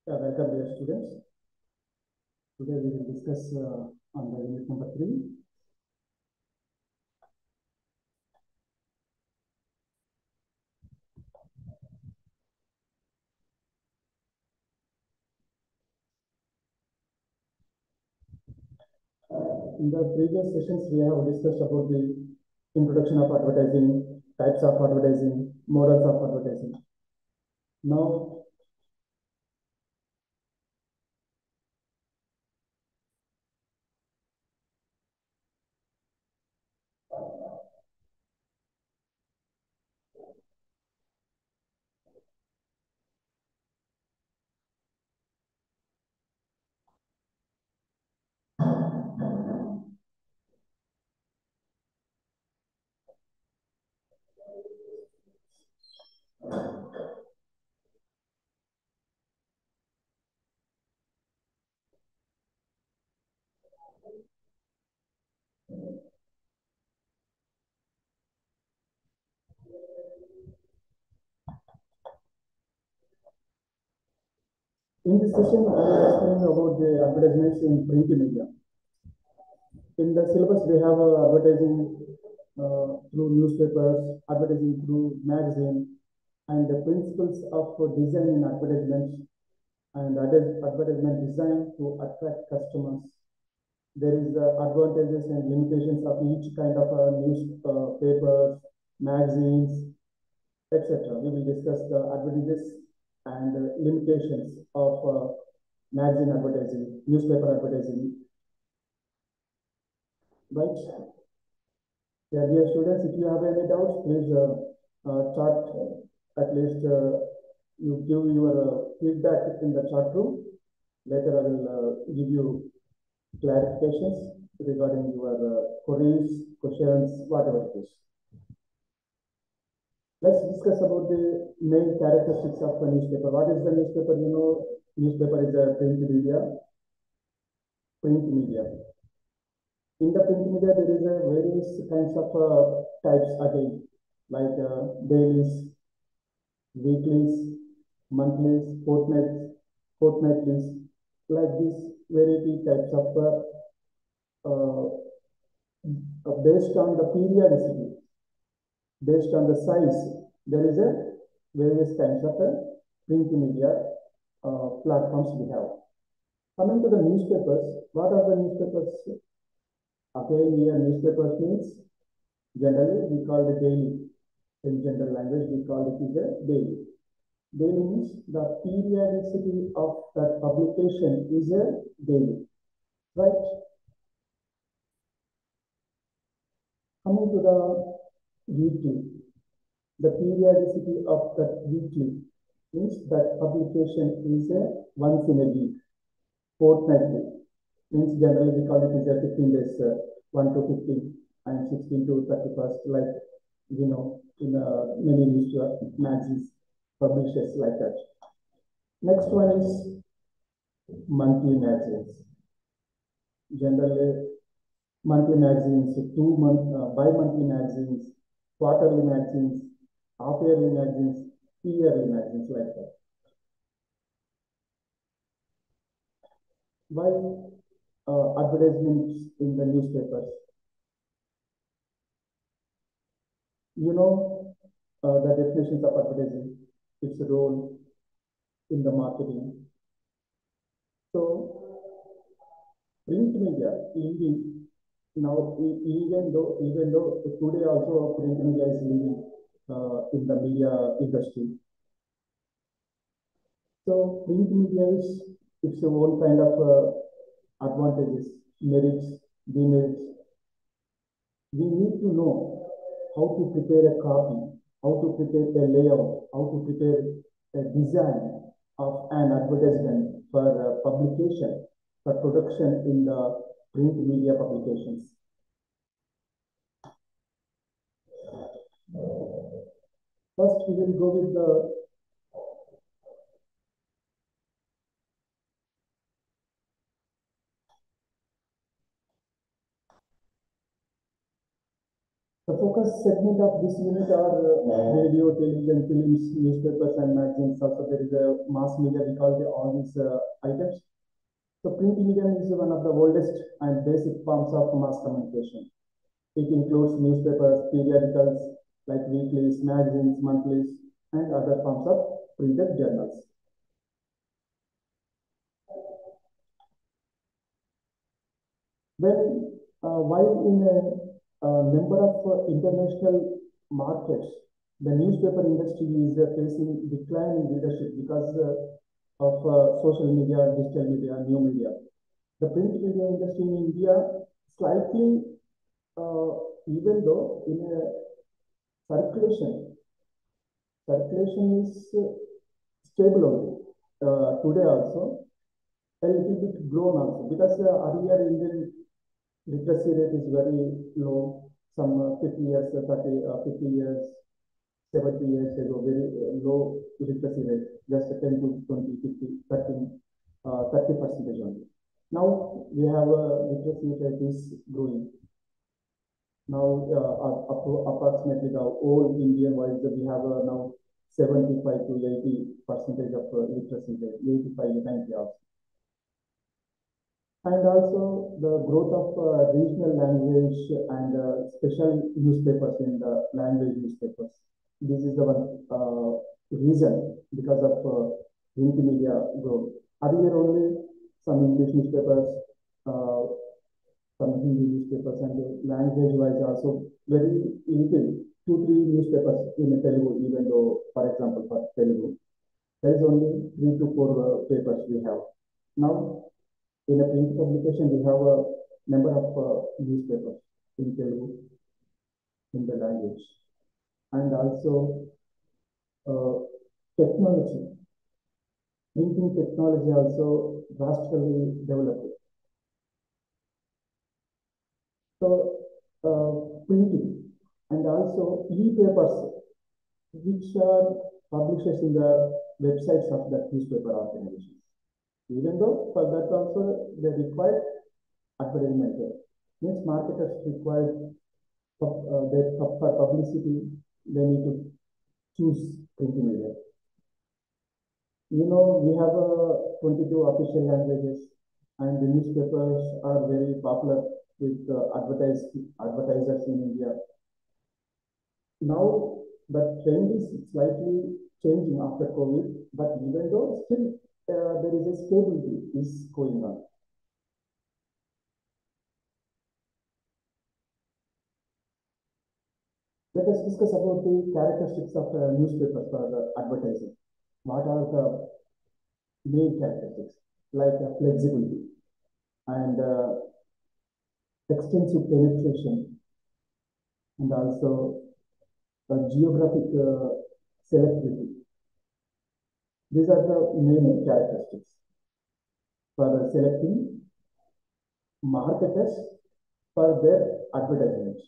Welcome dear students. Today we will discuss on the unit number 3. In the previous sessions, we have discussed about the introduction of advertising, types of advertising, models of advertising. Now, in this session, I will explain about the advertisements in print media. In the syllabus, we have advertising through newspapers, advertising through magazine, and the principles of design in advertisements and advertisement design to attract customers. There is advantages and limitations of each kind of newspapers, magazines, etc. We will discuss the advantages and limitations of magazine advertising, newspaper advertising. Right? Yeah, dear students, if you have any doubts, please chat. At least you give your feedback in the chat room. Later, I will give you clarifications regarding your queries, questions, whatever it is. Let's discuss about the main characteristics of the newspaper. What is the newspaper? You know, newspaper is a print media. Print media. In the print media, there is a various kinds of types again, like dailies, weeklies, monthlies, fortnightlies, like these variety types of based on the periodicity, based on the size, there is a various kinds of print media platforms we have. Coming to the newspapers, what are the newspapers? Again, here newspapers means generally we call it daily. In general language, we call it is a daily. Daily means the periodicity of that publication is a daily, right? Coming to the weekly, the periodicity of that weekly means that publication is a once in a week. Fortnightly means generally we call it is a 15 days, 1 to 15 and 16 to 31st, like you know, in many news magazines, publishers like that. Next one is monthly magazines. Generally, monthly magazines, 2-month, bi-monthly magazines, quarterly magazines, half-yearly magazines, yearly magazines like that. Why advertisements in the newspapers? You know the definitions of advertising, its role in the marketing. So, print media, leading now, even though today also print media is leading in the media industry. So, print media is its own kind of advantages, merits, demerits. We need to know how to prepare a copy, how to prepare a layout, how to prepare a design of an advertisement for publication, for production in the print media publications. First, we will go with the Another segment of this unit are radio, television, films, newspapers, and magazines. Also, there is a mass media. We call all these items. So, print media is one of the oldest and basic forms of mass communication. It includes newspapers, periodicals like weeklies, magazines, monthlies, and other forms of printed journals. When while in a number of international markets, the newspaper industry is facing decline in leadership because of social media, digital media, new media. The print media industry in India slightly, even though in a circulation is stable only. Today also, a little bit grown also because earlier Indian literacy rate is very low. Some 50 years, 50 years, 70 years ago, very low literacy rate, just 10 to 20, 50, 30% only. Now we have a literacy rate is growing. Now approximately the whole Indian wise we have now 75 to 80% of literacy rate, 85 to 90 also. And also the growth of regional language and special newspapers in the language newspapers. This is the one reason because of print media growth. Earlier only some English newspapers, some Hindi newspapers, and language wise also very little, 2-3 newspapers in Telugu, even though, for example, for Telugu, there is only 3 to 4 papers we have. Now, in a print publication, we have a number of newspapers in Telugu, in the language, and also technology. Printing technology also drastically developed. So, printing and also e-papers, which are published in the websites of the newspaper organizations. Even though for that also they require advertisement. Means marketers require for publicity, they need to choose print media. You know, we have 22 official languages, and the newspapers are very popular with advertisers in India. Now the trend is slightly changing after COVID, but even though still there is a stability is going on. Let us discuss about the characteristics of newspapers for advertising. What are the main characteristics? Like flexibility and extensive penetration, and also geographic selectivity. These are the main characteristics for selecting marketers for their advertisements.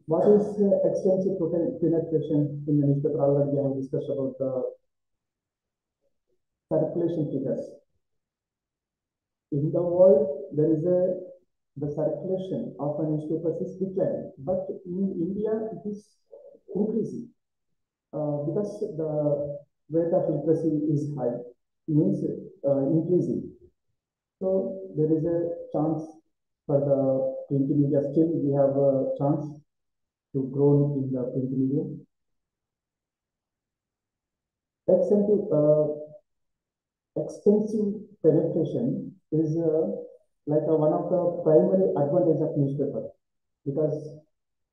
What is extensive penetration in the newspaper? Already I have discussed about the circulation figures. In the world, there is the circulation of a newspaper is declining, but in India it is increasing because the rate of literacy is high, means increasing. So there is a chance for the print media. Still, we have a chance to grow in the print media. Extensive penetration is like one of the primary advantage of newspaper because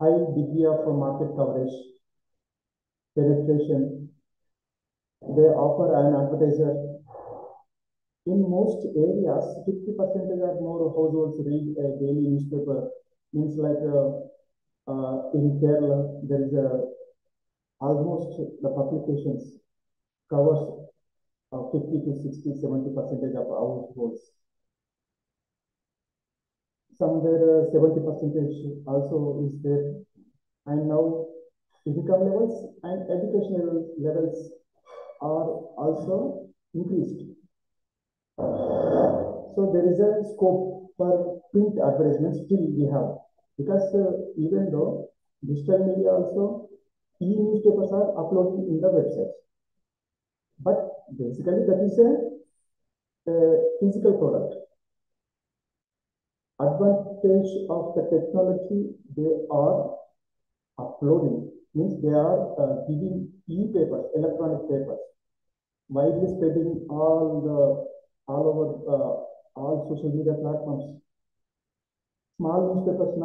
high degree of market coverage, penetration. They offer an advertiser in most areas. 50% or more households read a daily newspaper. Means like in Kerala, there is almost the publications covers 50 to 60, 70% of households. Somewhere 70% also is there. And now income levels and educational levels are also increased. So there is a scope for print advertisements still we have, because even though digital media also, e-newspapers are uploading in the websites, but basically that is a physical product. Advantage of the technology, they are uploading, means they are giving e-papers, electronic papers, widely spreading all over all social media platforms. Small newspapers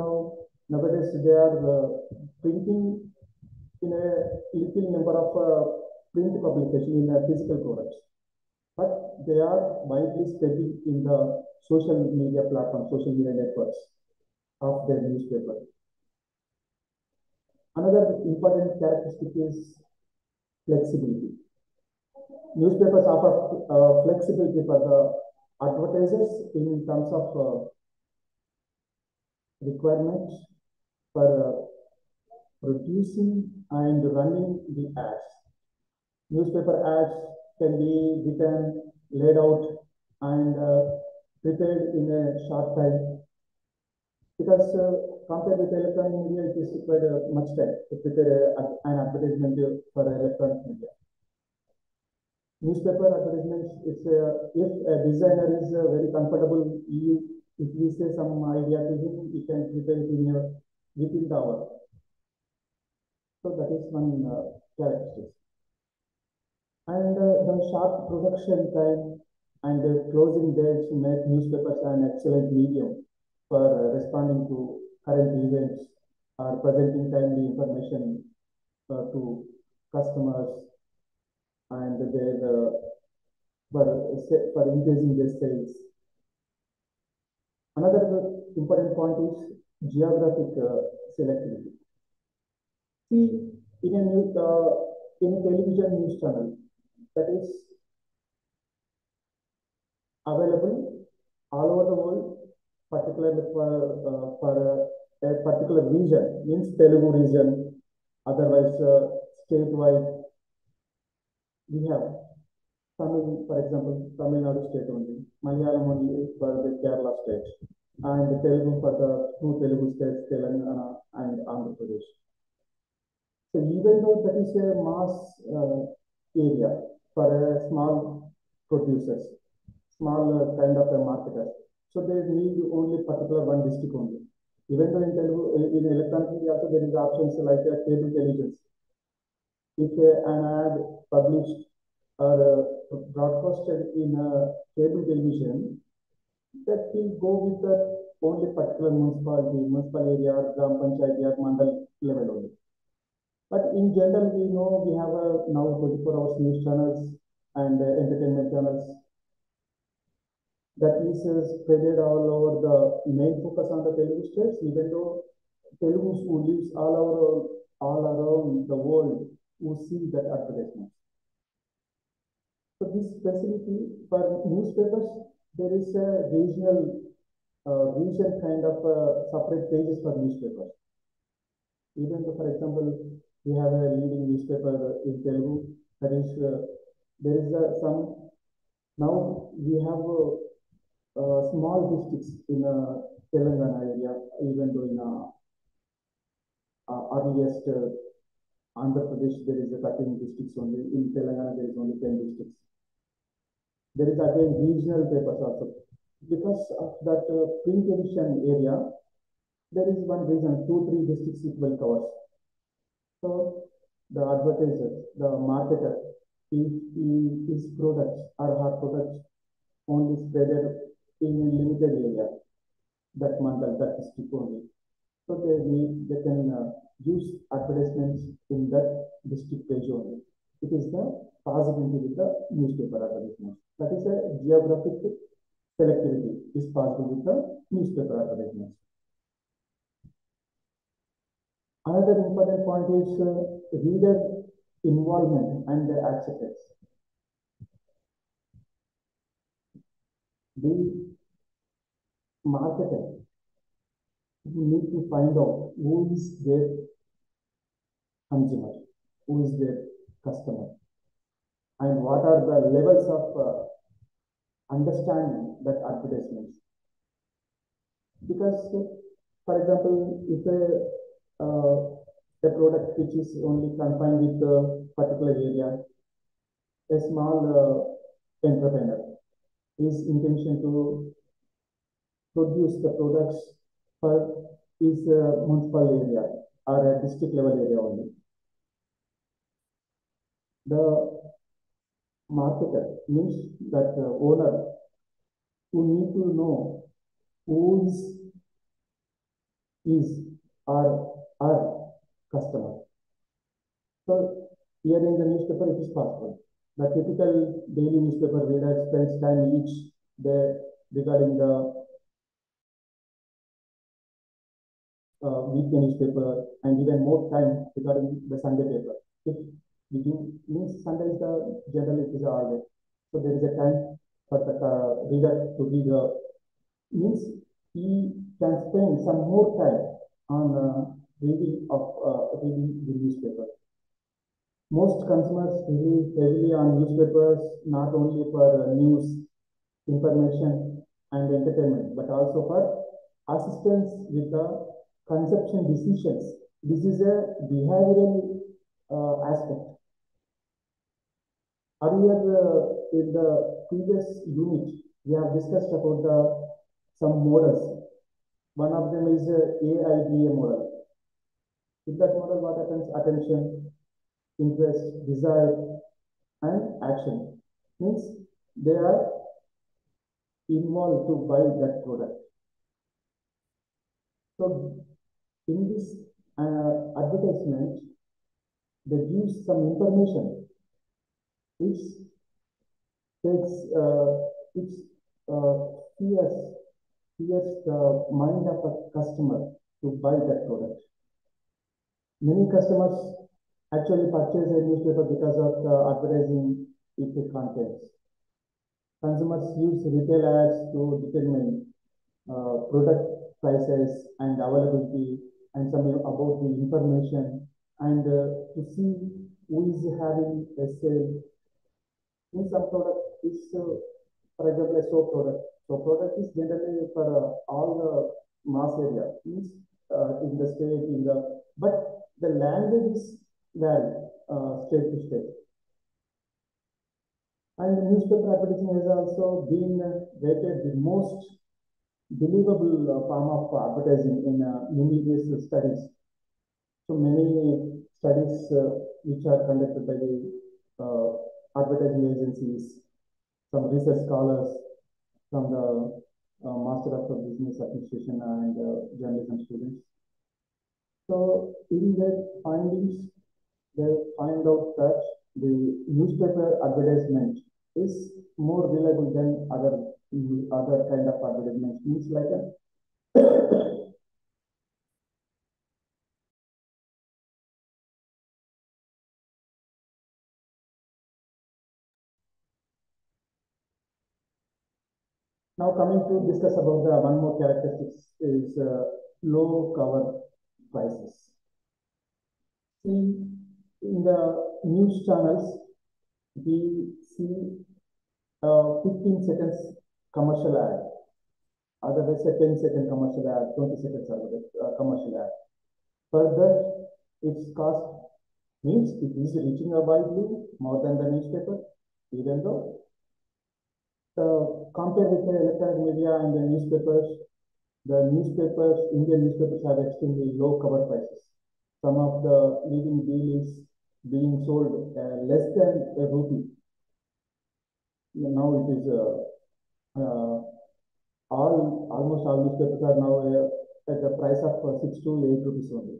nowadays they are printing in a little number of print publication in physical products, but they are widely spreading in the social media platforms, social media networks of their newspaper. Another important characteristic is flexibility. Newspapers offer flexibility for the advertisers in terms of requirements for producing and running the ads. Newspaper ads can be written, laid out, and prepared in a short time, because compared with electronic media, it is required much time to prepare an advertisement for electronic media. Newspaper advertisements, it's if a designer is very comfortable, if we say some idea to him, he can prepare it within the hour. So that is one characteristic. And the short production time and closing dates make newspapers an excellent medium for responding to current events or presenting timely information to customers, and their for increasing their sales. Another important point is geographic selectivity. See, in a television news channel that is available all over the world, particularly for a particular region, means Telugu region, otherwise statewide. We have Tamil, for example, Tamil Nadu state only, Malayalam only for the Kerala state, and Telugu for the two Telugu states, Telangana and Andhra Pradesh. So even though that is a mass area for small producers, small kind of a marketers, so they need only particular one district only. Even though in Telugu, in electronic media also there is options like cable televisions. If an ad published or broadcasted in cable television, that will go with the only particular municipal area, gram panchayat, or mandal level only. But in general, we know we have now 24 hours news channels and entertainment channels that is spread all over. The main focus on the Telugu states, even though Telugus who lives all around the world who see that advertisement. So this facility for newspapers, there is a region kind of separate pages for newspapers. Even though, for example, we have a leading newspaper in Telugu, that is there is some, now we have small districts in Telangana area, even though in earliest Andhra Pradesh there is a 13 districts only, in Telangana there is only 10 districts. There is again regional papers also. Because of that print edition area, there is one region, 2-3 districts it will cover. So the advertiser, the marketer, if his products or her products only spreaded in a limited area, that mandal, that district only. So they can use advertisements in that district page only. It is the possibility with the newspaper advertisements. That is a geographic selectivity is possible with the newspaper advertisements. Another important point is reader involvement and acceptance. The marketer need to find out who is their consumer, who is their customer, and what are the levels of understand that advertisements. Because, for example, if a product which is only confined with a particular area, a small entrepreneur, his intention to produce the products for his municipal area or a district level area only. The marketer means that owner who need to know who is our customer. So here in the newspaper it is possible. The typical daily newspaper reader spends time each day regarding the weekly newspaper and even more time regarding the Sunday paper. If we do means Sunday is the generally it is a holiday, so there is a time for the reader to read means he can spend some more time on reading the newspaper. Most consumers rely heavily on newspapers not only for news, information, and entertainment, but also for assistance with the consumption decisions. This is a behavioral aspect. Earlier, in the previous unit, we have discussed about some models. One of them is AIDA model. In that model, what happens? Attention, interest, desire, and action. Means they are involved to buy that product. So in this advertisement, they give some information which takes which fears the mind of a customer to buy that product. Many customers actually purchase a newspaper because of the advertising it contains. Consumers use retail ads to determine product prices and availability and some about the information and to see who is having a sale. In some product is, for example, a soap product. So product is generally for all the mass area, means in the state, but the language is vary state to state. And the newspaper advertising has also been rated the most believable form of advertising in numerous studies. So many studies which are conducted by the advertising agencies, some research scholars from the Master of Business Administration and journalism students. So in their findings, they find out that the newspaper advertisement is more reliable than other kind of advertisements. Means like a now coming to discuss about the one more characteristics is low cover prices. See, in the news channels, we see 15 seconds commercial ad, otherwise a 10-second commercial ad, 20 seconds commercial ad. Further, its cost means it is reaching a widely more than the newspaper, even though compared with the electronic media and the newspapers, Indian newspapers have extremely low cover prices. Some of the leading deal is being sold less than a rupee. Now it is almost all newspapers are now at the price of 6 to 8 rupees only.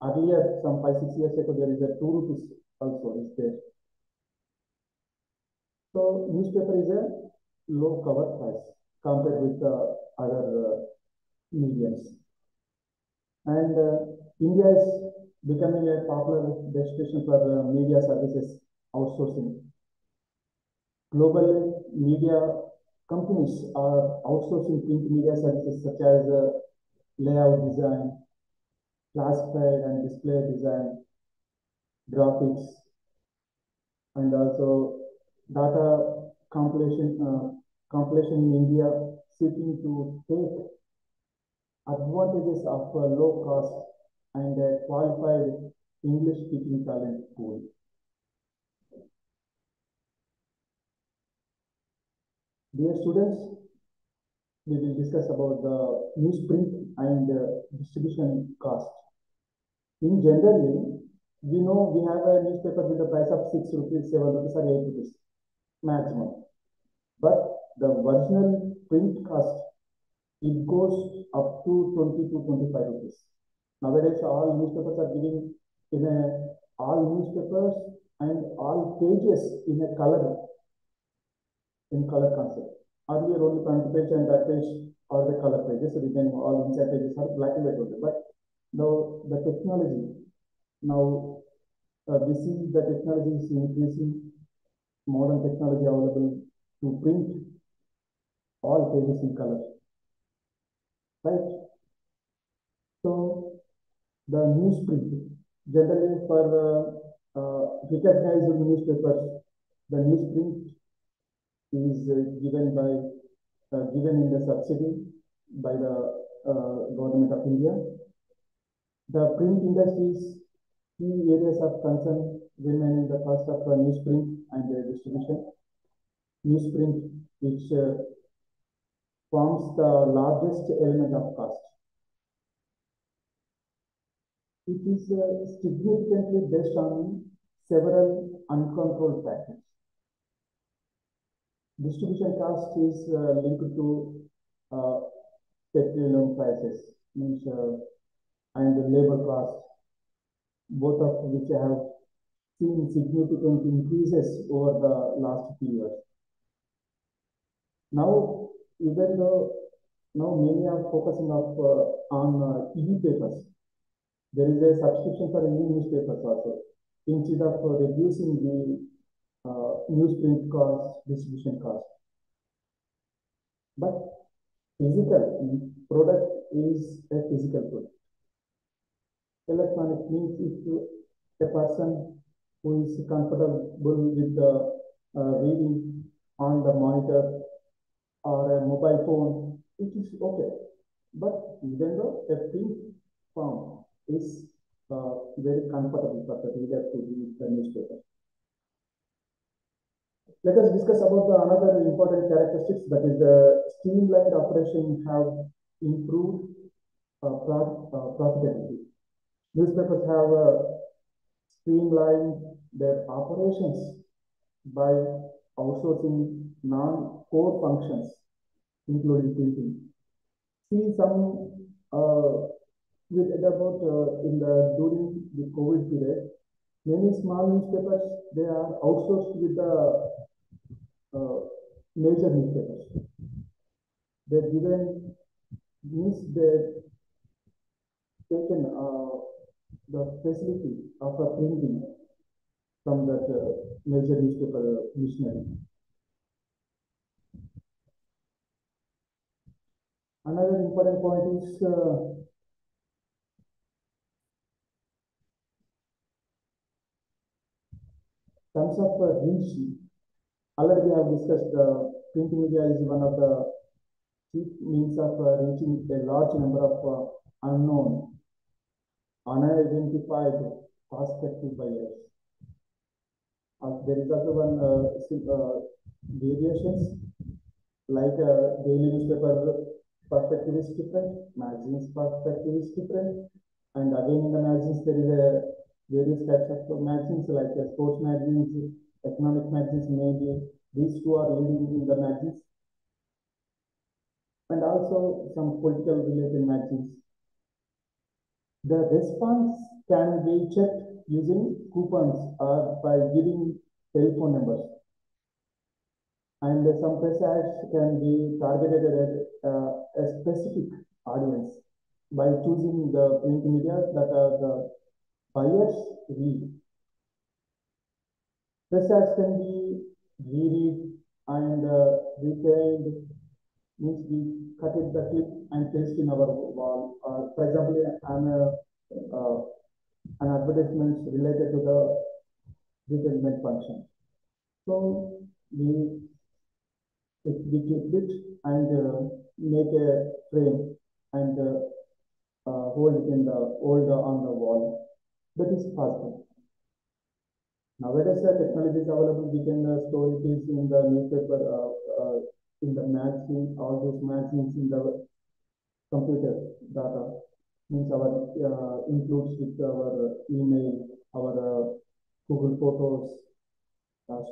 Earlier, some 5-6 years ago, there is a 2 rupees also is there. So newspaper is a low cover price compared with other mediums. And India is becoming a popular destination for media services outsourcing. Global media companies are outsourcing print media services such as layout design, classified and display design, graphics, and also data compilation compilation in India seeking to take advantages of a low cost and a qualified English speaking talent pool. Dear students, we will discuss about the newsprint and distribution cost. In generally, we know we have a newspaper with the price of 6 rupees, 7 rupees or 8 rupees maximum. But the original print cost, it goes up to 20 to 25 rupees. Nowadays, all newspapers are giving in all newspapers and all pages in a color concept. Earlier only front page and back page are the color pages, so then all inside pages are black and white only. But now the technology, we see the technology is increasing, modern technology available to print all pages in color, right? So the newsprint, generally for recognized newspapers, the newsprint is given in the subsidy by the government of India. The print industry's key areas of concern remain in the cost of newsprint and distribution. Newsprint, which forms the largest element of cost. It is significantly based on several uncontrolled factors. Distribution cost is linked to petroleum prices, and labor cost, both of which have seen significant increases over the last few years. Now, even though now many are focusing on e-papers, there is a subscription for e-newspapers also. Instead of reducing the newsprint cost, distribution cost. But physical product is a physical product. Electronic means if a person who is comfortable with reading on the monitor or a mobile phone, it is okay. But even though a print form is very comfortable for the reader to read the newspaper. Let us discuss about another important characteristics, that is the streamlined operation have improved profitability. Newspapers have streamlined their operations by outsourcing non-core functions, including printing. See some during the COVID period, many small newspapers, they are outsourced with the major newspapers. They're given means they've taken the facility of printing from that major newspaper missionary. Another important point is terms of reach. Already we have discussed print media is one of the chief means of reaching a large number of unknown, unidentified prospective buyers. There is also one variations, like daily newspaper perspective is different, magazines perspective is different, and again in the magazines there is a various types of magazines like sports magazines, economic magazines, maybe these two are leading in the magazines, and also some political related magazines. The response can be checked using coupons or by giving telephone numbers. And some press ads can be targeted at a specific audience by choosing the print media that are the buyers read. Press ads can be reread and retained, means we cut it the clip and paste in our wall. For example, an advertisement related to the retailment function. So we we clip it and make a frame and hold it in the hold on the wall. That is possible. Nowadays, technology is available. We can store it is in the newspaper, in the magazine, all those magazines in the computer data. Means our includes with our email, our Google Photos,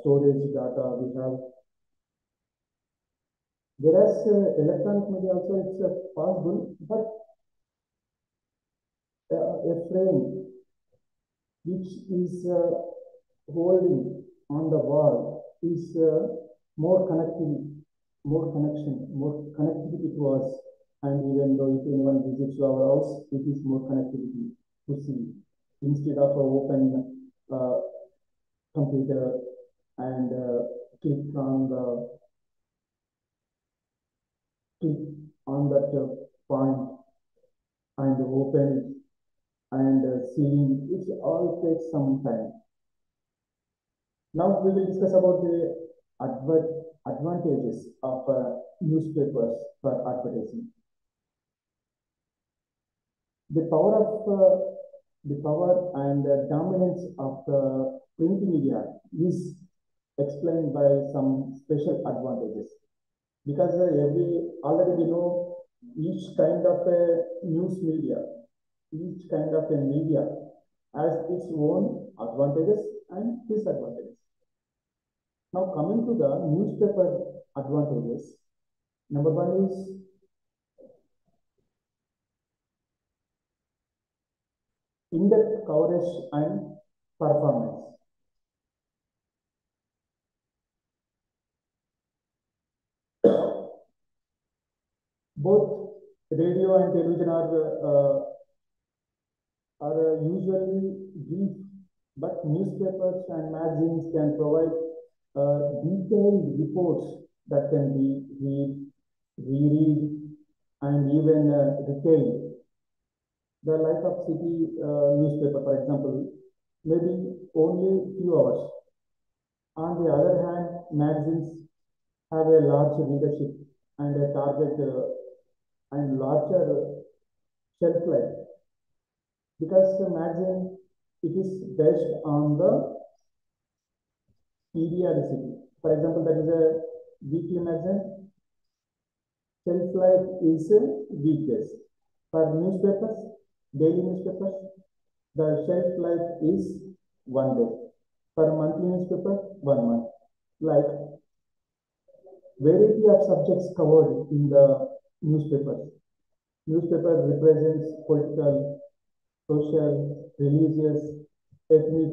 storage data we have. Whereas electronic media also it's possible, but a frame which is holding on the wall is more connectivity, more connection, more connectivity to us. And even though if anyone visits our house, it is more connectivity to see instead of an open computer and click on the click on that point and open it and seeing it all takes some time. Now we will discuss about the advantages of newspapers for advertising. The power and dominance of the print media is explained by some special advantages because already we know each kind of a news media, each kind of a media has its own advantages and disadvantages. Now coming to the newspaper advantages, number one is in-depth coverage and performance. Both radio and television are usually brief, but newspapers and magazines can provide detailed reports that can be reread, and even retailed. The Life of City newspaper, for example, maybe only few hours. On the other hand, magazines have a large readership and a target and larger shelf life because the magazine it is based on the periodicity. For example, that is a weekly magazine. Shelf life is weekdays. For newspapers, daily newspapers, the shelf life is 1 day. For monthly newspaper, 1 month. Like variety of subjects covered in the newspapers. Newspaper represents political, social, religious, ethnic,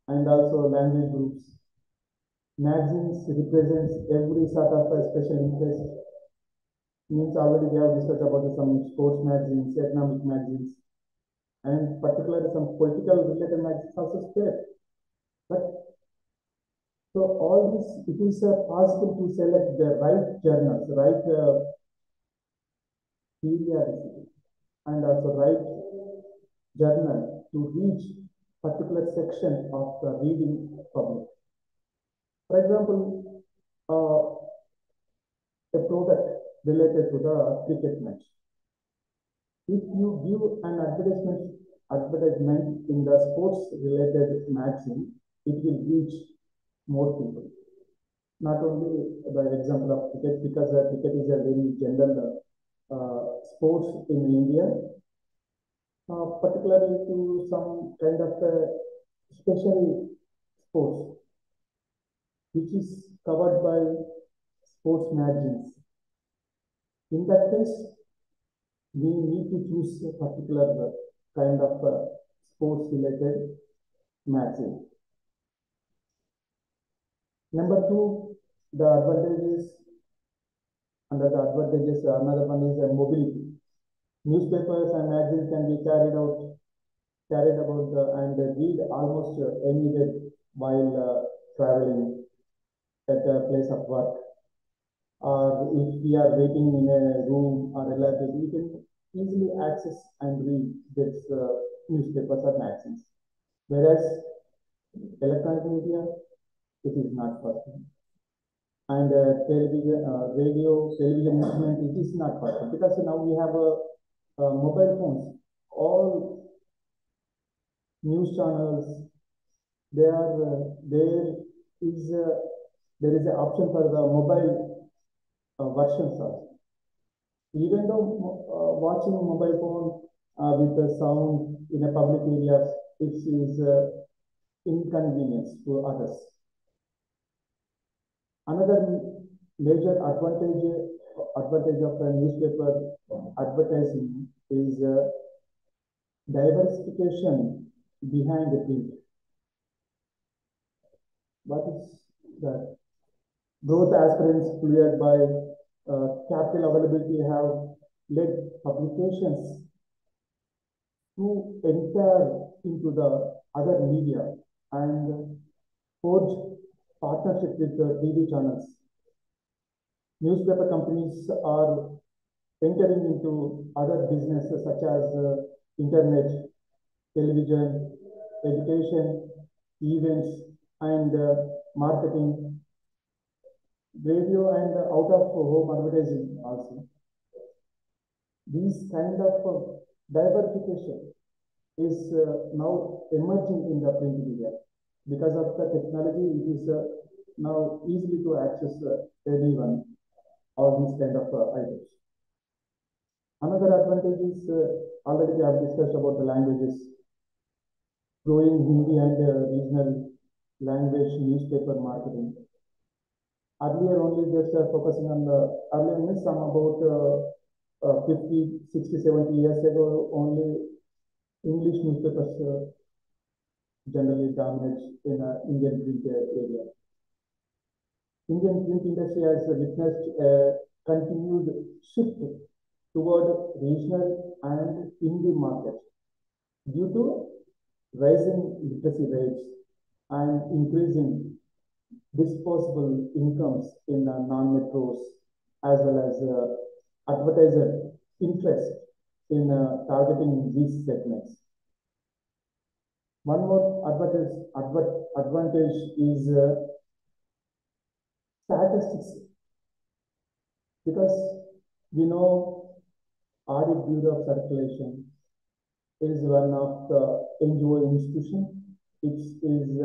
and also language groups. Magazines represents every sort of a special interest. Means already we have discussed about some sports magazines, economic magazines, and particularly some political related magazines also there. But so all this, it is possible to select the right journals, right periodicity, and also right journal to reach particular section of the reading public. For example, a product related to the cricket match. If you give an advertisement in the sports related magazine, it will reach more people. Not only the example of cricket, because cricket is a very general sports in India, particularly to some kind of special sports, which is covered by sports magazines. In that case, we need to choose a particular kind of sports related magazine. Number two, the advantages. Under the advantages, another one is mobility. Newspapers and magazines can be carried about and read almost anywhere while traveling at a place of work. Or if we are waiting in a room or a library, we can easily access and read this newspapers or magazines. Whereas electronic media, it is not possible. and television, radio, television instrument, it is not possible because now we have mobile phones. All news channels, they are is uh, there is an option for the mobile versions also. Even though watching mobile phone with the sound in a public areas, it is inconvenience to others. Another major advantage of the newspaper advertising is diversification behind the print. What is that? Growth aspirants cleared by capital availability have led publications to enter into the other media and forge partnership with the TV channels. Newspaper companies are entering into other businesses such as internet, television, education, events, and marketing, radio, and out of home advertising also. These kind of diversification is now emerging in the print media. Because of the technology, it is now easily to access anyone, all these kind of items. Another advantage is already we have discussed about the languages. Growing Hindi and regional language newspaper marketing. Earlier only just focusing on the earlier means some about 50, 60, 70 years ago only English newspapers generally dominate in Indian print area. Indian print industry has witnessed a continued shift toward regional and Hindi market due to rising literacy rates and increasing disposable incomes in non-metros as well as advertiser interest in targeting these segments. One more advantage is statistics because we know Audit Bureau of Circulation is one of the NGO institution. It is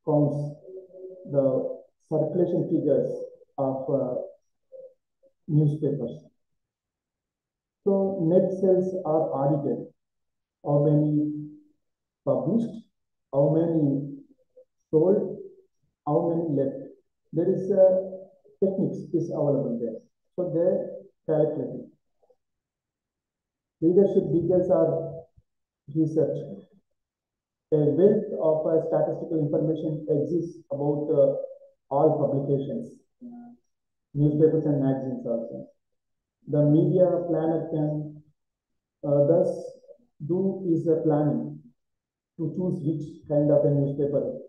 counts the circulation figures of newspapers. So net sales are audited. How many published, how many sold, how many left. There is a techniques is available there. So they calculated. Leadership details are researched. A wealth of statistical information exists about all publications, newspapers and magazines also. The media planner can thus do is a planning to choose which kind of a newspaper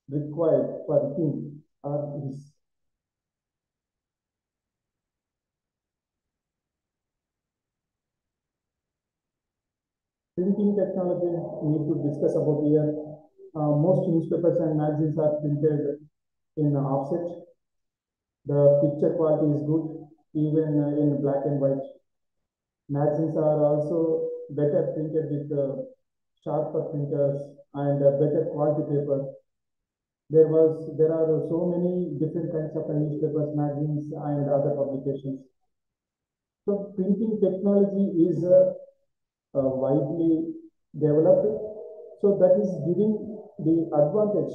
required for him or his. Printing technology need to discuss about here. Most newspapers and magazines are printed in offset. The picture quality is good, even in black and white. Magazines are also better printed with sharper printers and better quality paper. There are so many different kinds of newspapers, magazines, and other publications. So printing technology is widely developed. So that is giving the advantage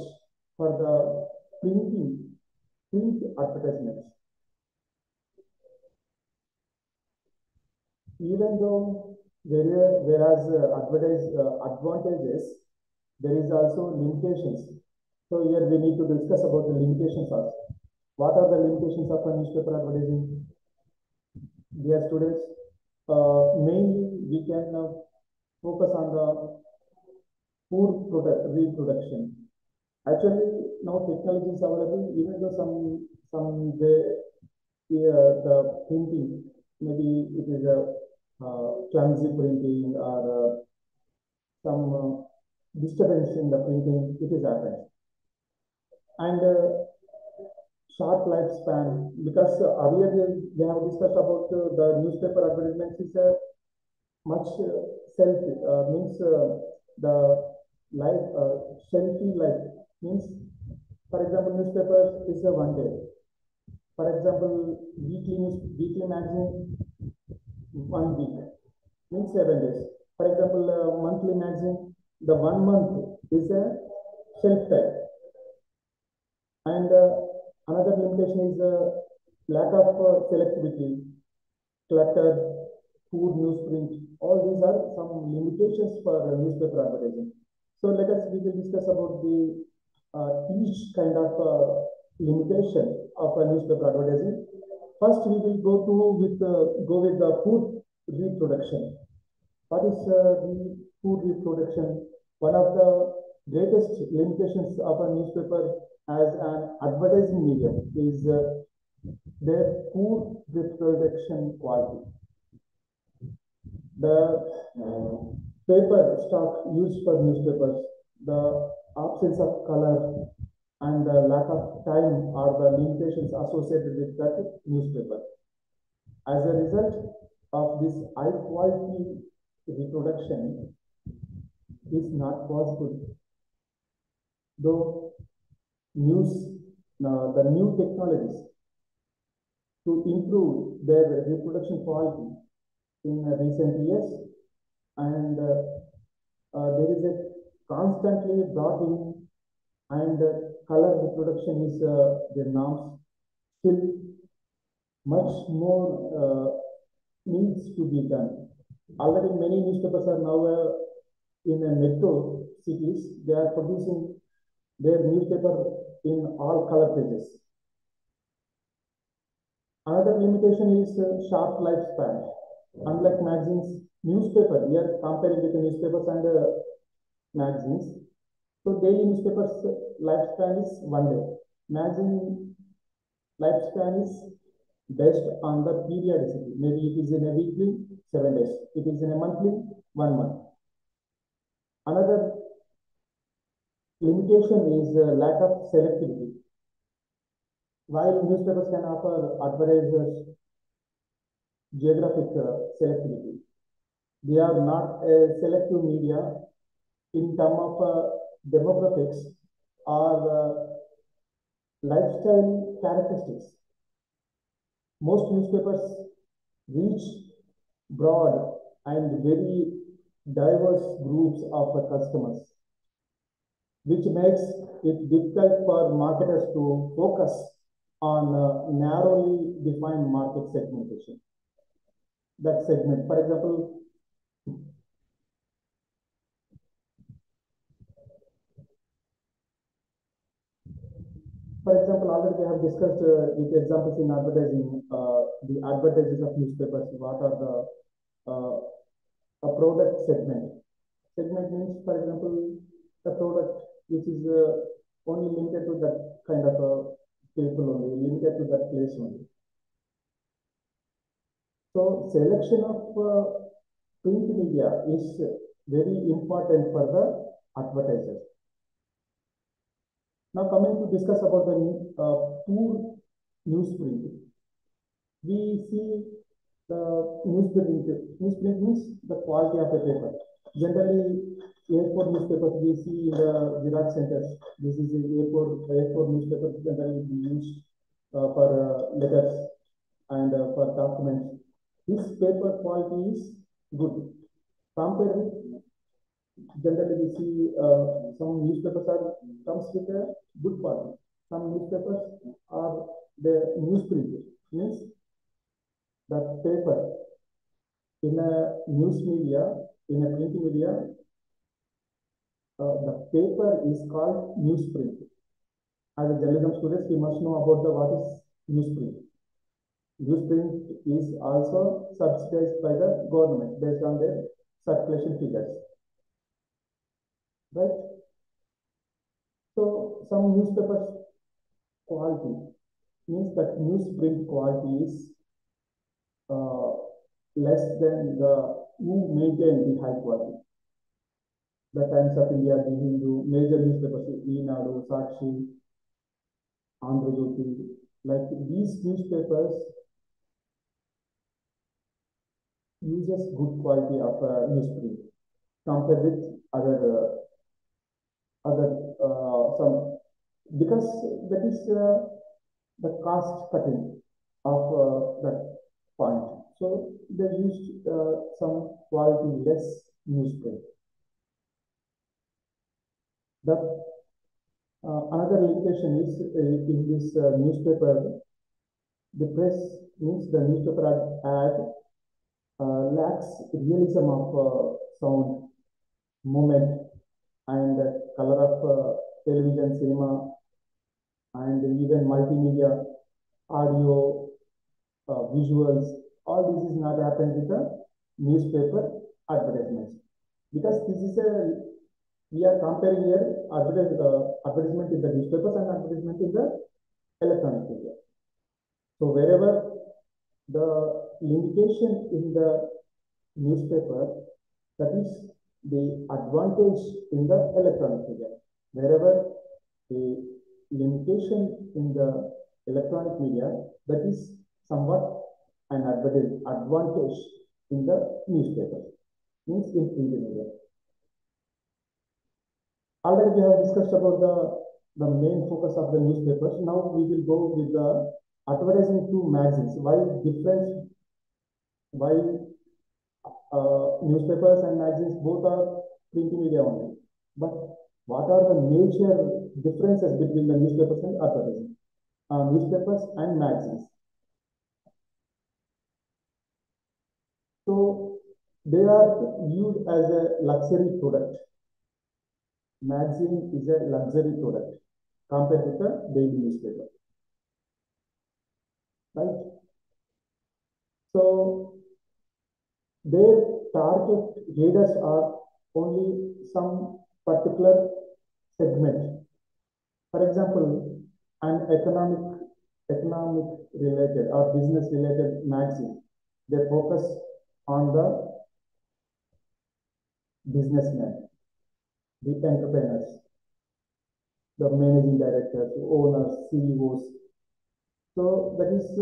for the print advertisements. Even though whereas advantages, there is also limitations. So here we need to discuss about the limitations also. What are the limitations of a newspaper advertising? Dear students, mainly we can focus on the reproduction. Actually, now technology is available, even though some way the printing, maybe it is a clumsy printing or some disturbance in the printing, it is happening. And short lifespan, because earlier we have discussed about the newspaper advertisements is much self means the life shelfy life means, for example, newspapers is a one day. For example, weekly magazine 1 week means 7 days. For example, monthly magazine, the 1 month is a shelf time. And another limitation is lack of selectivity, clutter, food, newsprint. All these are some limitations for newspaper advertising. So we will discuss about the each kind of limitation of a newspaper advertising. First, we will go with the food reproduction. What is the food reproduction? One of the greatest limitations of a newspaper as an advertising medium is their poor reproduction quality. The paper stock used for newspapers, the absence of color, and the lack of time are the limitations associated with that newspaper. As a result of this high quality reproduction is not possible. Though the new technologies to improve their reproduction quality in recent years, and there is a constantly brought in, and color reproduction is the norms. Still, much more needs to be done. Already many newspapers are now in metro cities. They are producing their newspaper in all color pages. Another limitation is short lifespan. Unlike magazines, newspaper, we are comparing with the newspapers and magazines. So daily newspapers lifespan is 1 day. Magazine lifespan is based on the periodicity. Maybe it is in a weekly, 7 days. It is in a monthly, 1 month. Another limitation is lack of selectivity. While newspapers can offer advertisers geographic selectivity, they are not a selective media in terms of demographics or lifestyle characteristics. Most newspapers reach broad and very diverse groups of customers, which makes it difficult for marketers to focus on narrowly defined market segmentation. That segment, for example, already we have discussed with examples in advertising, the advertisers of newspapers, what are the a product segment. Segment means, for example, a product which is only limited to that kind of people only, limited to that place only. So selection of print media is very important for the advertisers. Now coming to discuss about the poor newsprint. We see the newsprint means the quality of the paper. Generally, A4 newspapers we see in the Xerox centers. This is A4 newspaper generally used for letters and for documents. This paper quality is good. Compared with, generally we see some newspapers comes with a good quality. Some newspapers are the newsprint, means the paper in a news media, in a print media, the paper is called newsprint. As a journalism students, we must know about what is newsprint. Newsprint is also subsidized by the government based on their circulation figures. Right? So some newspapers quality means that newsprint quality is less than the who maintain the high quality. The Times of India, The Hindu, major newspapers, Eenadu, Sakshi, Andhra Jyoti, Like these newspapers uses good quality of newsprint compared with other some, because that is the cost cutting of that point. So they used some quality less newsprint. The another limitation is in this newspaper, the press means the newspaper ad lacks realism of sound, movement, and color of television, cinema, and even multimedia, audio, visuals. All this is not happened with the newspaper advertisements, because this is a, we are comparing here advertisement in the newspapers and advertisement in the electronic media. So wherever the limitation in the newspaper, that is the advantage in the electronic media. Wherever the limitation in the electronic media, that is somewhat an advantage in the newspaper, means in print media. Already we have discussed about the main focus of the newspapers. Now we will go with the advertising to magazines. Why difference? Why newspapers and magazines both are print media only? But what are the major differences between the newspapers and advertising? Newspapers and magazines. So they are viewed as a luxury product. Magazine is a luxury product compared with the daily newspaper, right? So their target readers are only some particular segment. For example, an economic related or business related magazine, they focus on the businessmen, the entrepreneurs, the managing directors, owners, CEOs. So that is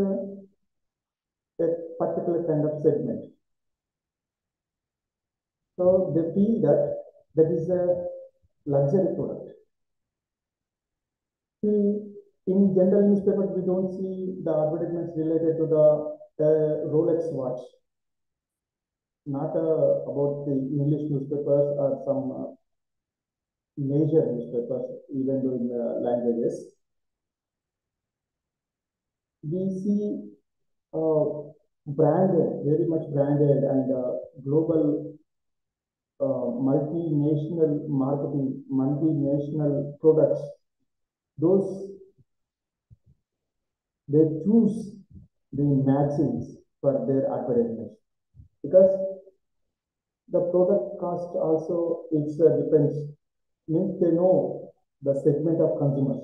a particular kind of segment. So they feel that that is a luxury product. See, in general newspapers, we don't see the advertisements related to the Rolex watch. Not about the English newspapers or some major newspapers, even though in the languages. We see branded, very much branded and global multinational marketing, multinational products. Those, they choose the magazines for their advertisements, because the product cost also depends, means they know the segment of consumers,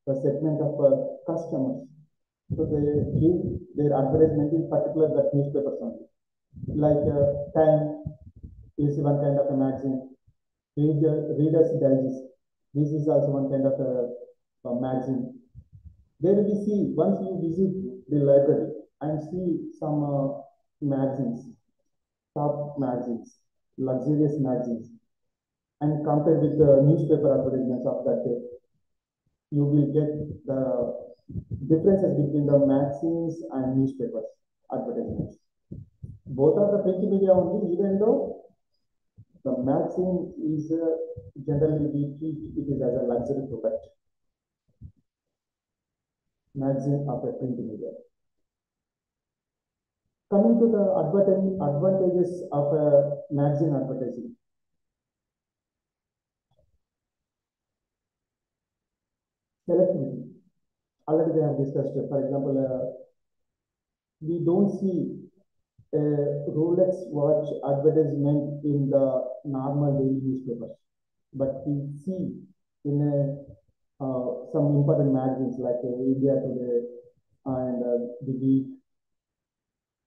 the segment of customers. So they give their advertisement in particular that newspapers only. Like Time is one kind of a magazine. Reader's Digest, this is also one kind of a magazine. There we see, once you visit the library and see some magazines, top magazines, luxurious magazines, and compare with the newspaper advertisements of that day, you will get the differences between the magazines and newspapers advertisements. Both are the print media only, even though the magazine is generally we treat it is as a luxury product. Magazine of a print media. Coming to the advantages of a magazine advertising. Selectivity. Already they have discussed. For example, we don't see a Rolex watch advertisement in the normal daily newspapers, but we see in some important magazines like India Today and The Week.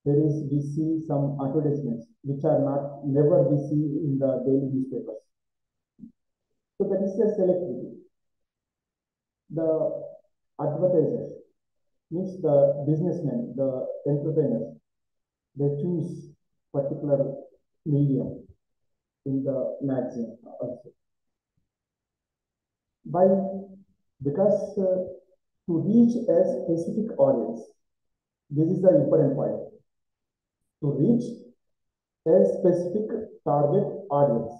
We see some advertisements which are never we see in the daily newspapers. So that is a selectivity. The advertisers, Means the businessmen, the entrepreneurs, they choose particular medium in the magazine also. By because to reach a specific audience, this is the important point. To reach a specific target audience.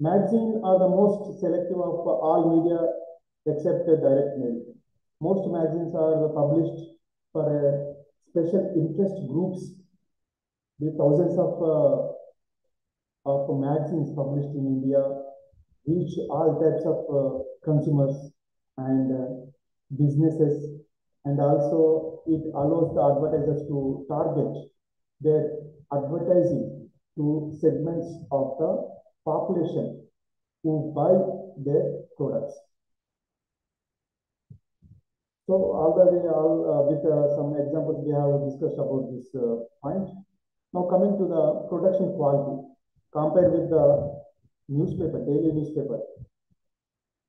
Magazines are the most selective of all media except direct mail. Most magazines are published for special interest groups. The thousands of magazines published in India reach all types of consumers and businesses, and also it allows the advertisers to target their advertising to segments of the population who buy their products. So already with some examples we have discussed about this point. Now coming to the production quality, compared with the newspaper, daily newspaper,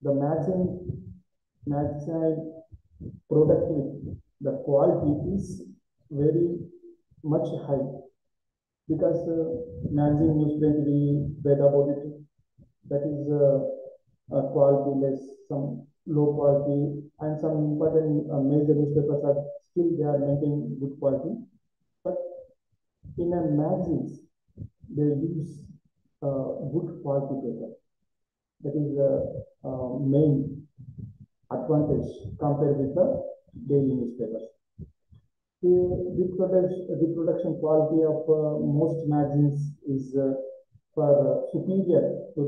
the magazine productivity, the quality is very much high because magazine newsprint we read about it, that is quality less, some low quality, and some important major newspapers are still they are maintaining good quality. But in a magazines, they use good quality paper. That is the main advantage compared with the daily newspapers. The production quality of most magazines is superior to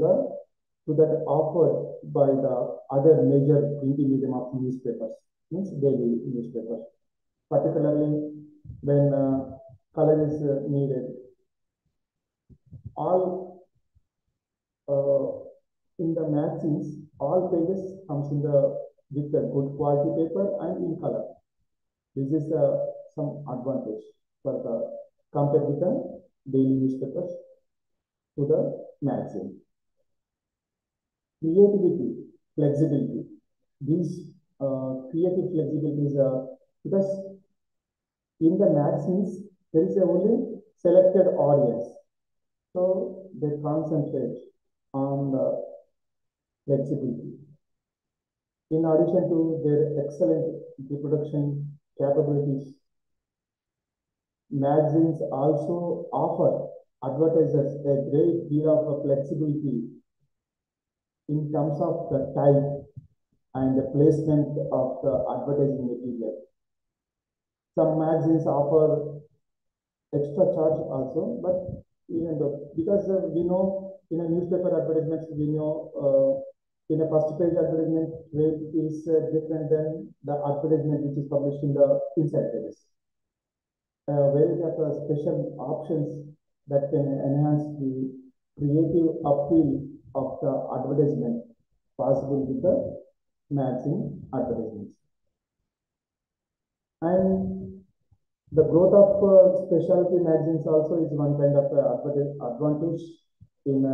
that offered by the other major printing medium of newspapers, means daily newspapers, particularly when color is needed. All in the magazines, all pages comes in the with the good quality paper and in color. This is some advantage for the compared with the daily newspapers to the magazine. Creativity, flexibility. These creative flexibilities are because in the magazines there is a only selected audience, so they concentrate on the flexibility. In addition to their excellent reproduction capabilities, magazines also offer advertisers a great deal of flexibility in terms of the type and the placement of the advertising material. Some magazines offer extra charge also, but even though, because we know in a newspaper advertisements, we know in a first page advertisement rate is different than the advertisement which is published in the inside pages. Where we have special options that can enhance the creative appeal of the advertisement possible with the magazine advertisements. And the growth of specialty magazines also is one kind of advantage in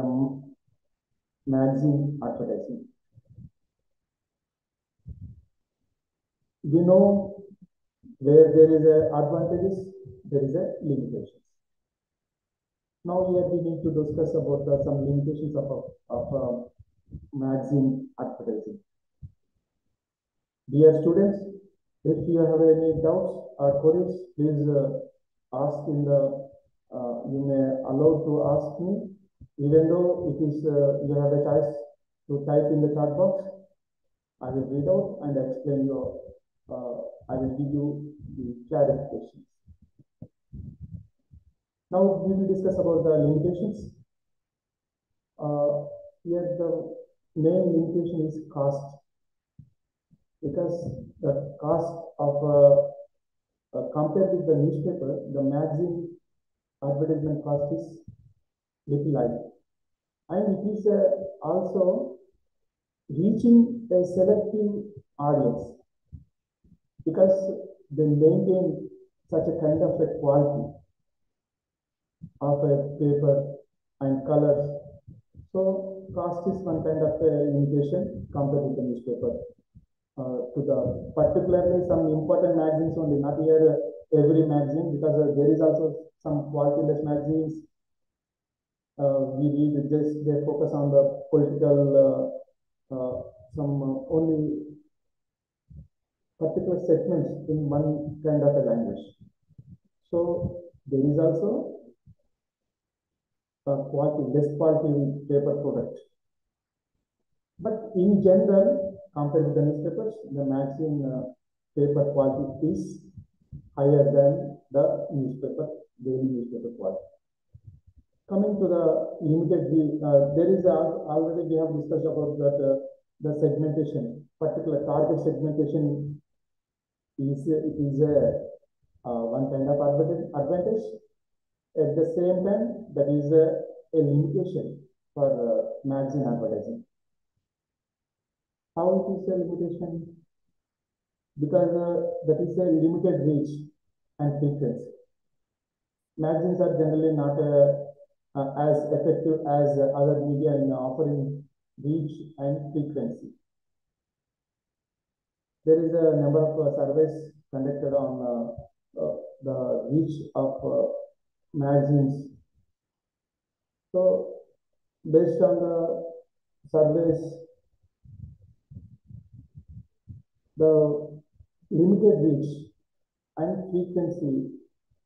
magazine advertising. We know where there is advantages, there is a limitations. Now here we need to discuss about some limitations of magazine advertising. Dear students, if you have any doubts or queries, please ask in the, you may allow to ask me, even though it is, you have a choice to type in the chat box. I will read out and explain your, I will give you the clarifications. Now we will discuss about the limitations. Here the main limitation is cost, because the cost of compared with the newspaper, the magazine advertisement cost is little high, and it is also reaching a selective audience because they maintain such a kind of a quality of a paper and colors. So cost is one kind of a limitation compared with the newspaper. to the particularly some important magazines only, not here every magazine, because there is also some quality-less magazines. We read just they focus on the political, some only particular segments in one kind of a language. So there is also a less quality paper product. But in general, compared with the newspapers, the magazine paper quality is higher than the daily newspaper quality. Coming to the limited view, there is already we have discussed about that the segmentation, particular target segmentation is one kind of advantage. At the same time, that is a limitation for magazine advertising. How it is a limitation? Because that is a limited reach and frequency. Magazines are generally not as effective as other media in offering reach and frequency. There is a number of surveys conducted on the reach of magazines. So, based on the surveys, the limited reach and frequency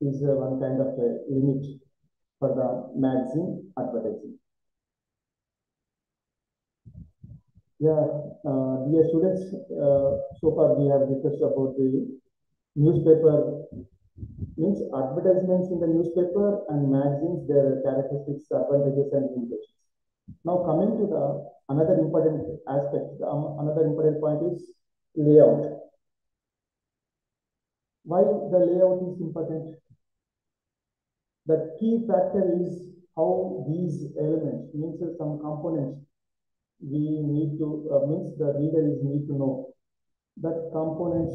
is one kind of a limit for the magazine advertising. Yeah, dear students, so far we have discussed about the newspaper, means advertisements in the newspaper and magazines, their characteristics, advantages and limitations. Now coming to the another important aspect, another important point is layout. Why the layout is important? The key factor is how these elements, means some components, we need to, means the reader is need to know that components,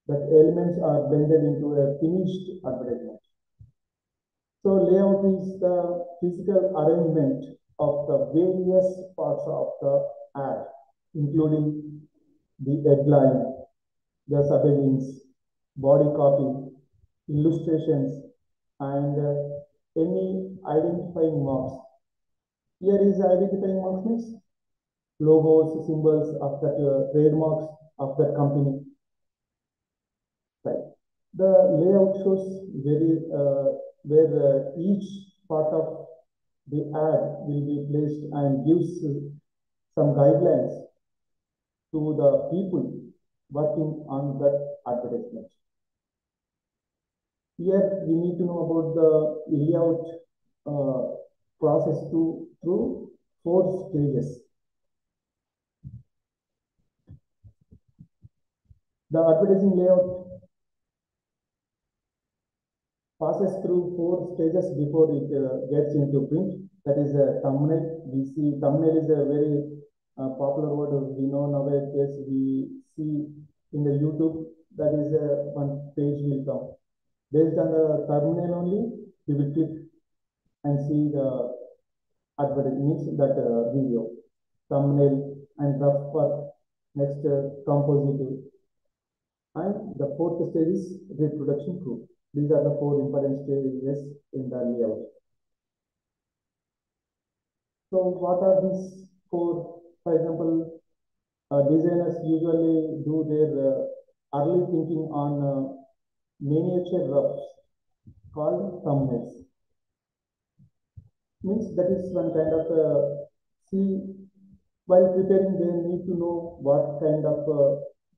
that elements are blended into a finished advertisement. So layout is the physical arrangement of the various parts of the ad, including the headline, the subheadings, body copy, illustrations, and any identifying marks. Here is identifying marks means logos, symbols of that trademarks of that company. Right. The layout shows where each part of the ad will be placed and gives some guidelines to the people working on that advertisement. Here we need to know about the layout process through 4 stages. The advertising layout passes through 4 stages before it gets into print. That is a thumbnail. We see thumbnail is a very popular word. We know nowadays we see in the YouTube, that is one page will come. Based on the thumbnail only, we will click and see the advertisement, that video. Thumbnail and rough work, next compositive. And the 4th stage is reproduction proof. These are the 4 important stages in the layout. So what are these 4? For example, designers usually do their early thinking on miniature roughs called thumbnails. Means that is one kind of see, while preparing they need to know what kind of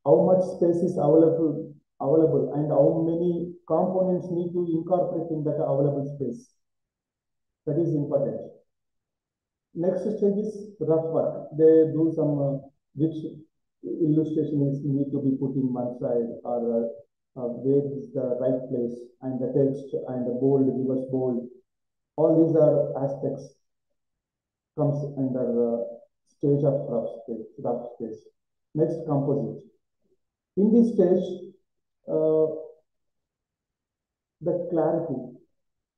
how much space is available and how many components need to incorporate in that available space. That is important. Next stage is rough work. They do some which illustration is need to be put in one side, or where is the right place, and the text and the bold, reverse bold. All these are aspects comes under stage of rough space. Next, composite. In this stage, the clarity,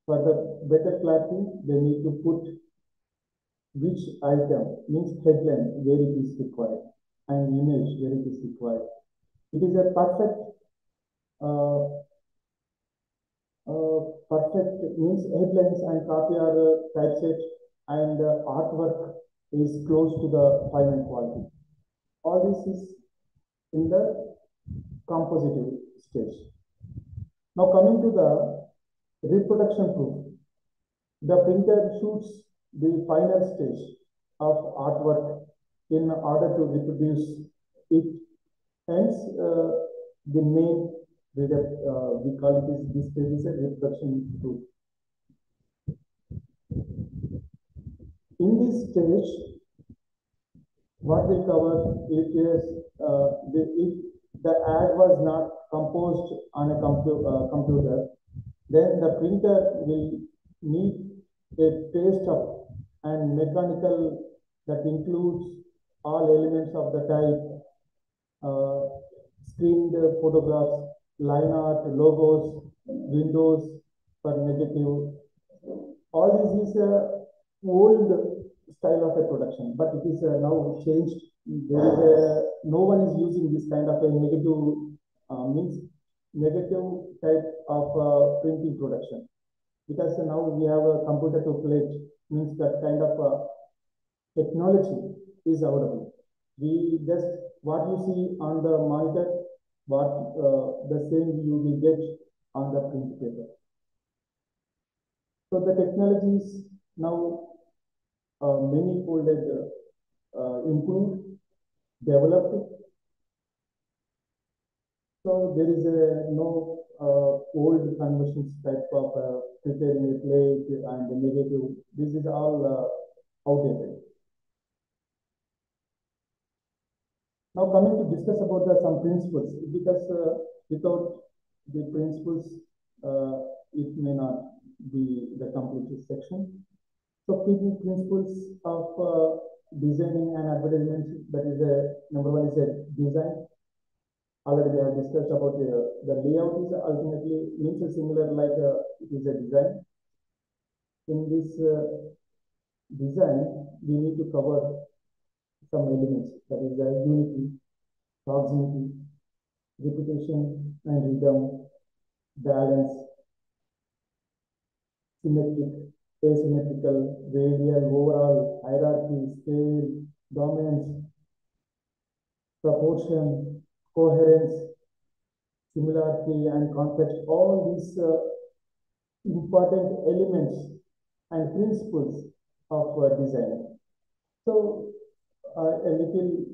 for the better clarity, they need to put which item, means headline, where it is required. and image where it is required. It is a uh, perfect means headlines and copy are typeset and artwork is close to the final quality. All this is in the compositive stage. Now coming to the reproduction proof. The printer shoots the final stage of artwork in order to reproduce it. Hence, the name we call it is this stage is a reproduction proof. In this stage, what we cover it is if the ad was not composed on a computer, then the printer will need a paste up and mechanical that includes all elements of the type, screened photographs, line art, logos, windows for negative. All this is a old style of a production, but it is now changed. There is no one is using this kind of a negative means negative type of printing production, because now we have a computer to plate, means that kind of technology is available. We just what you see on the monitor, what the same you will get on the print paper. So the technology is now many folded improved, developed. So there is no old conversions type of preparing a plate and the negative. This is all outdated. Now coming to discuss about some principles, because without the principles, it may not be the complete section. So principles of designing an advertisement, that is number one is a design. Already we have discussed about the layout is ultimately means a similar like it is a design. In this design, we need to cover some elements, that is the unity, proximity, repetition and rhythm, balance, symmetric, asymmetrical, radial, overall, hierarchy, scale, dominance, proportion, coherence, similarity and context, all these important elements and principles of design. So a little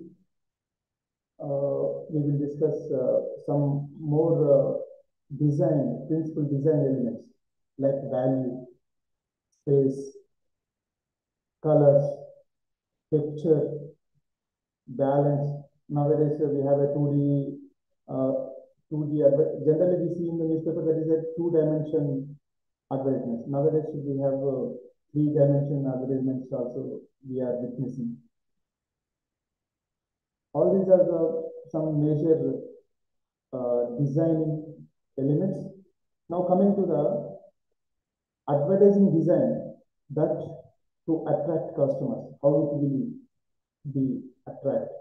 we will discuss some more principal design elements like value, space, colors, texture, balance. Nowadays we have a 2D, generally we see in the newspaper that is a 2-dimension advertisements. Nowadays we have 3-dimension advertisements also we are witnessing. All these are some major designing elements. Now coming to the advertising design, that to attract customers, how it will be attract.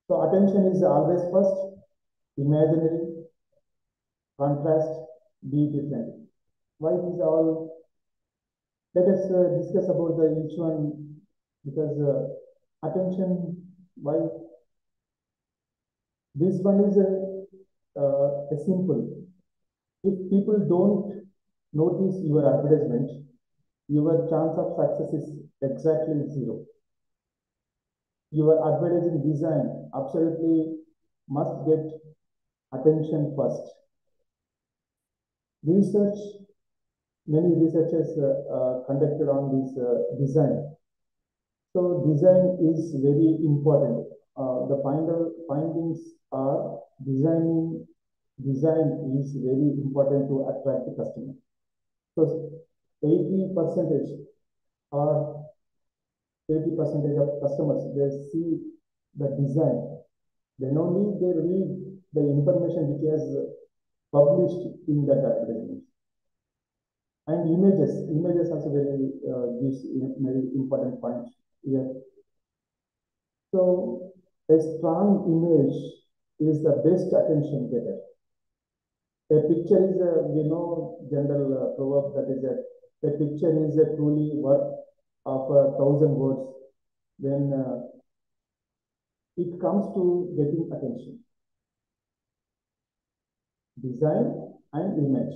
So attention is always first, imaginary, contrast, be different. Why it is all? Let us discuss about each one, because attention, why? This one is a simple. If people don't notice your advertisement, your chance of success is exactly zero. Your advertising design absolutely must get attention first. Research, many researchers conducted on this design. So design is very important. The findings are design is very important to attract the customer. So 80% or 80% of customers, they see the design. Then only they read the information which is published in that advertisement. And images also gives very important point here. So A strong image is the best attention getter. A picture is a, general proverb that is a picture is a truly worth of 1,000 words when it comes to getting attention. Design and image.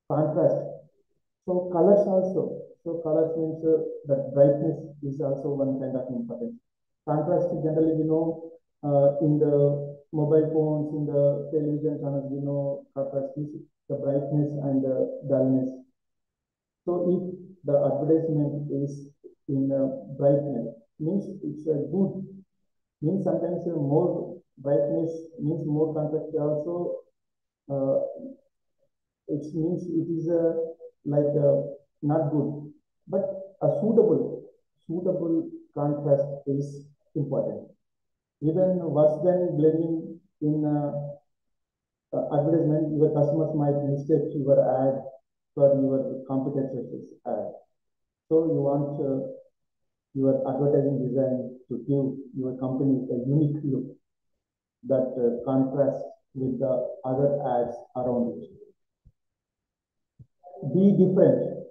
Contrast. So colors also. So colors means that brightness is also one kind of importance. Contrast generally, in the mobile phones, in the television channels, contrast is the brightness and the dullness. So if the advertisement is in brightness, means it's a good, means sometimes more brightness means more contrast also. Uh, it means it is like not good, but a suitable contrast is important. Even worse than blending in advertisement, your customers might mistake your ad for your competitor's ad. So you want your advertising design to give your company a unique look that contrasts with the other ads around it. Be different.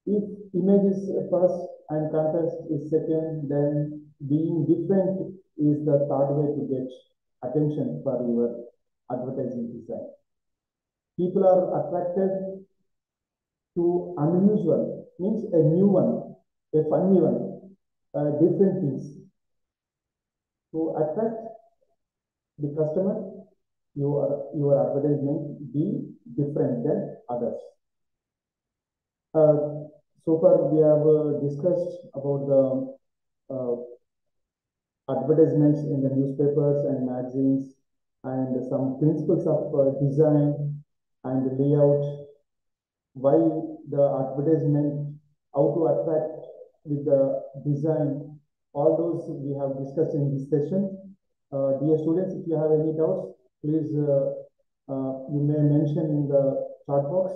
If image is first and contrast is second, then being different is the third way to get attention for your advertising design. People are attracted to unusual, means a new one, a funny one, different things. To attract the customer, your advertisement be different than others. So far we have discussed about the advertisements in the newspapers and magazines and some principles of design and layout, why the advertisement, how to attract with the design, all those we have discussed in this session. Dear students, if you have any doubts, please you may mention in the chat box.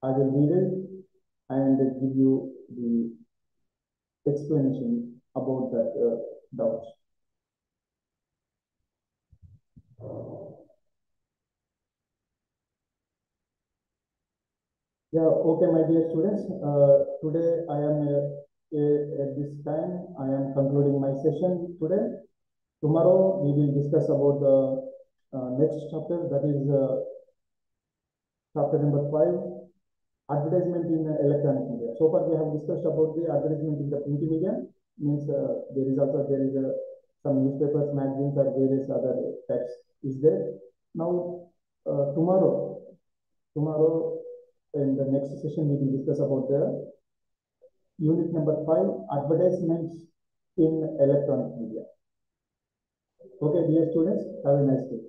I will read it and give you the explanation about that doubt. Yeah, okay, my dear students. Today I am at this time I am concluding my session today. Tomorrow we will discuss about the next chapter, that is chapter number 5, advertisement in electronic media. So far we have discussed about the advertisement in the print media, means there is some newspapers, magazines, or various other text is there. Now tomorrow in the next session we will discuss about the unit number 5, advertisements in electronic media. Okay, dear students, have a nice day.